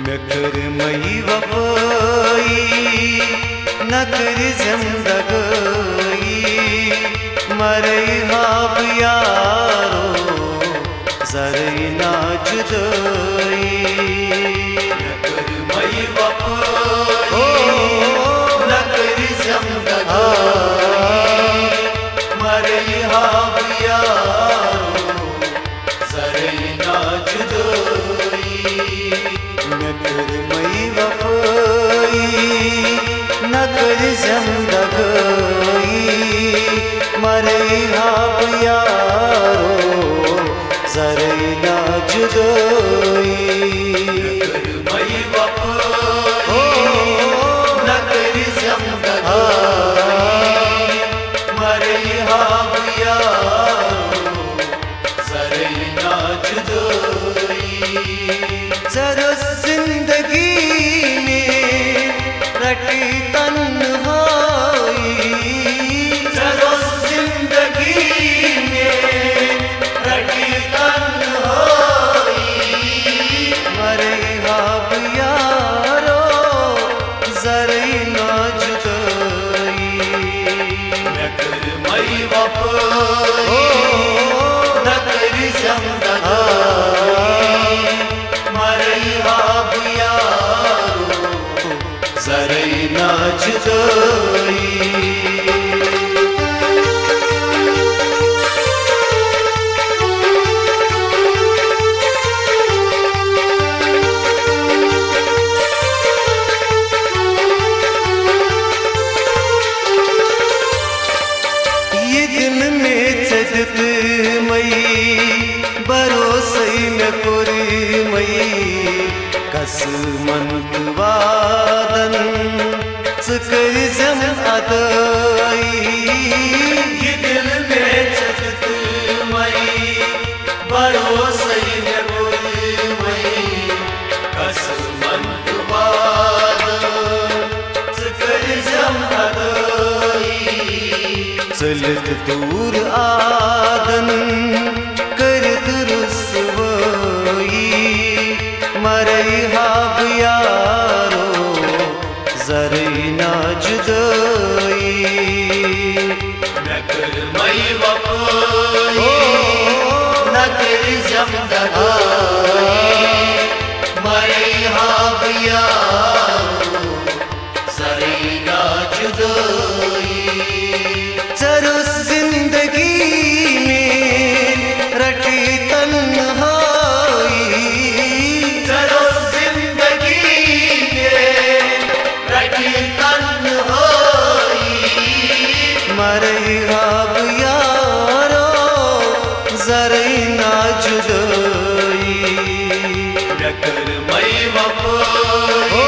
नकर मई वफाई नकर जिंदगाई मरई हाब यारो जरई ना जुदाई नकर मई वफाई नकर जिंदगाई मरई हाब यारो जरई ना जुदाई नकर मई वफाई नकर जिंदगाई मरई हाब यारो जरई ना जुदाई नकर मई वफाई नकर जिंदगाई मरई हाब यारो जरई ना जुदाई जरा जिंदगी में रटी तन्हाई जरा जिंदगी में रटी तन्हाई मरई हाब यारो जरई ना जुदाई नकर मई वफाई नकर जिंदगाई मरई हाब यारो जरई ना जुदाई ये दिन में सजद मई भरोसे में पुरी मई कसमंत वादन सुकर जम अदाई ये दिल में सजद मई भरोसे में पुरी मई कसमंत वादन सुकर जम अदाई चलत दूर आदन कर दुरुस्वाई मरई हाब यारो जरई ना जुदाई नकर मई वफाई नकर जिंदगाई मरई हाब यारो जरई ना जुदाई जरा जिंदगी में रटी तन्हाई जरा जिंदगी में रटी तन्हाई मरई हाब यारो जरई ना जुदाई नकर मई वफाई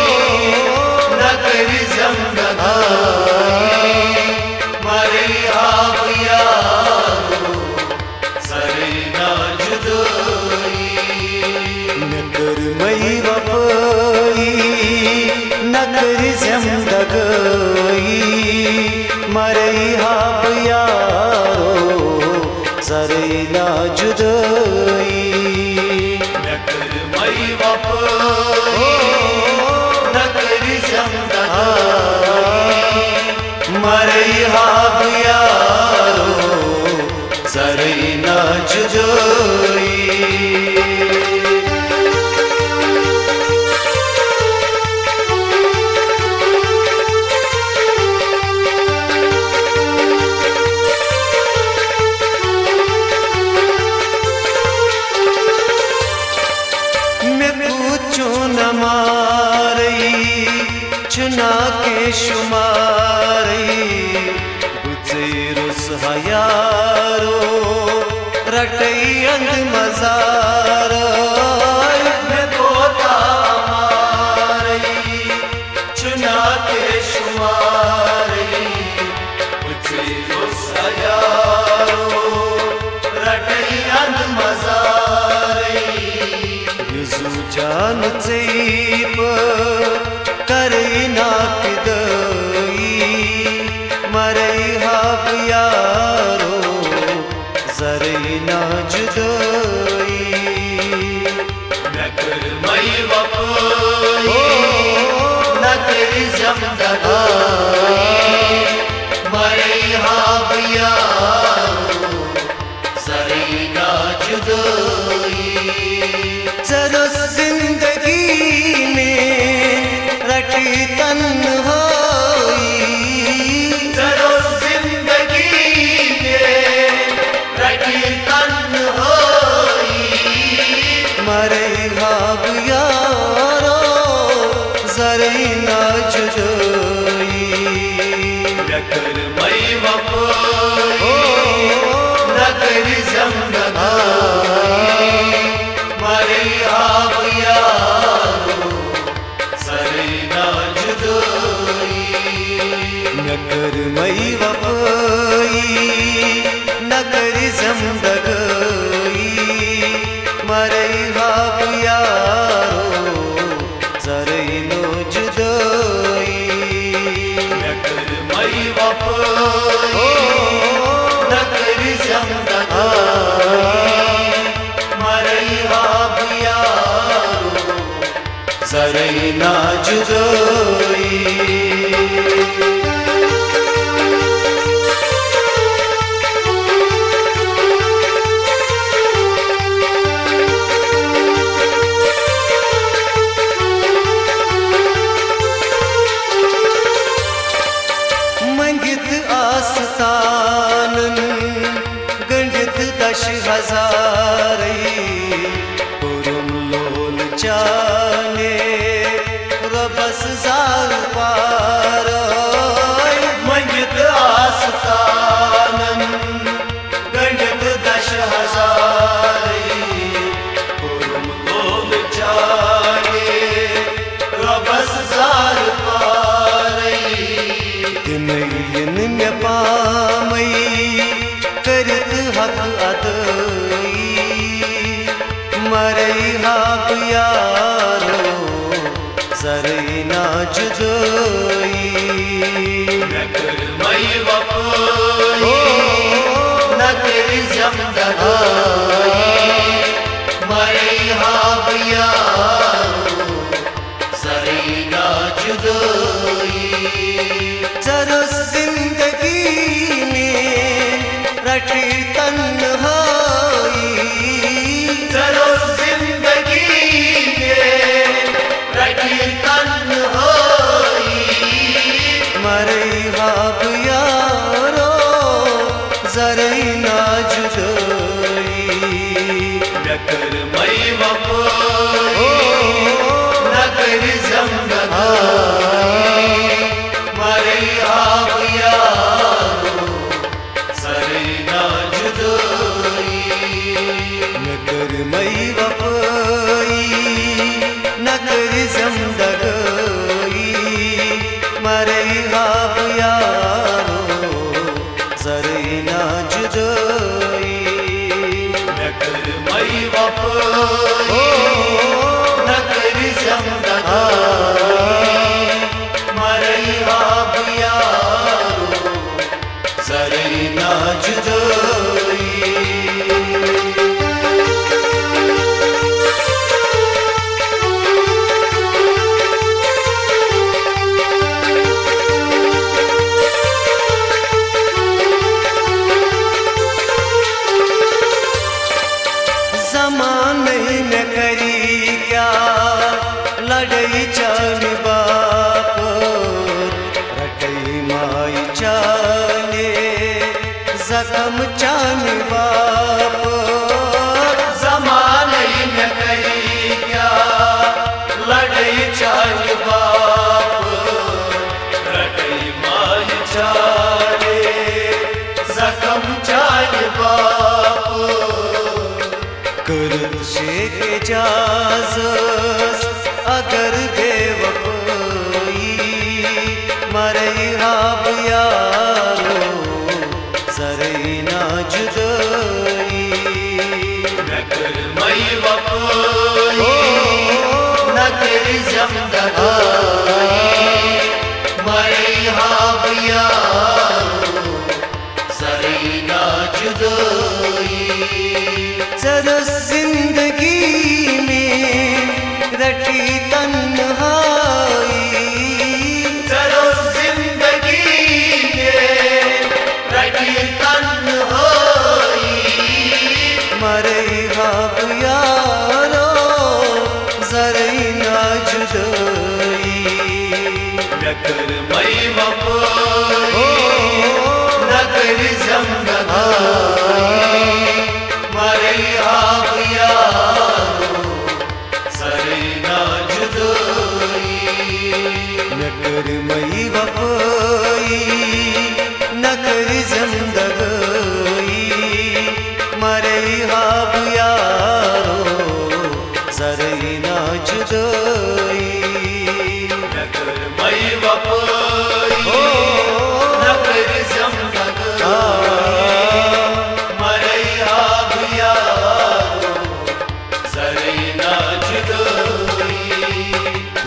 नकर जिंदगाई मरई हाब यारो जरई ना जुदाई नकर मई वफाई नकर जिंदगाई मरई हाब यारो जरई ना जुदाई नकर मई वफाई नकर जिंदगाई मरई हाब यारो जरई ना जुदाई चुना के शुमारी गुजेरुस हयारो रटई अंध मजार में तोता मारी चुना के शुमारी गुजेरुस हयारो रटई अंध मजारी युजु जान चीप करई ना फिदाई मरई हाब यारो जरई ना जुदाई नकर मई वफाई करी ज़िंदगाई मरे हाब यारो ज़रे ना जुदाई। चलो जिंदगी में रटी तन्हाई, चलो जिंदगी में रटी तन्हाई मरे हाब यारो ज़रे ना जुदाई। न कर मई वफ़ाई न कर ज़िंदगाई मरे हाब यारो ज़रे ना जुदाई। न कर मई वफ़ाई न कर ज़िंदगाई मरे हाब यारो ज़रे ना जुदाई। न कर मई वफ़ाई न कर ज़िंदगाई मरे हाब यारो ज़रे ना जुदाई। मंगित आस्तानन गंडित 10,000 पुरुम लोल चाने रबस ज़ाल पार। मंगित आस्तानन गंडित 10,000 पुरुम लोल चाने रबस ज़ाल पार। दिन में पामई करत हक अदई मरे हाब यारो ज़रे ना जुदाई। न कर मई वफ़ाई न कर ज़िंदगाई मरे हाब यारो ज़रे ना जुदाई। चलो जिंदगी में रटी तन्हाई, चलो जिंदगी में रटी तन्हाई मरे हाब यारो ज़रे ना जुदाई। न कर मई वफ़ाई न कर ज़िंदगाई मरे हाब यारो ज़रे ना जुदाई। न कर मई वफ़ाई न कर ज़िंदगाई मरे हाब यारो ज़रे ना जुदाई। न कर मई वफ़ाई न कर ज़िंदगाई मरे हाब यारो ज़रे ना जुदाई। ज़माने में करी क्या लड़ई चाल बाप रटई माई चाले ज़ख्म चाल बाप। ज़माने में करी क्या लड़ई चाल बाप रटई माई चाले ज़ख्म चाल बाप। करत शेख इजाज़त अगर बेवफ़ाई मरे हाब यारो ज़रे ना जुदाई। न कर मई वफ़ाई न कर ज़िंदगाई मरे हाब यारो ज़रे ना जुदाई। चलो जिंदगी में रटी तन्हाई न कर मई वफाई न कर जिंदगाई मरे हाब यारो जरे ना जुदाई न कर मई वफाई न कर जिंदगाई मरे हाब यारो जरे ना जुदाई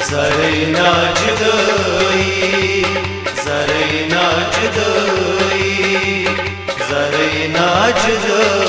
जरे ना जुदाई जरे ना जुदाई जरे ना जुदाई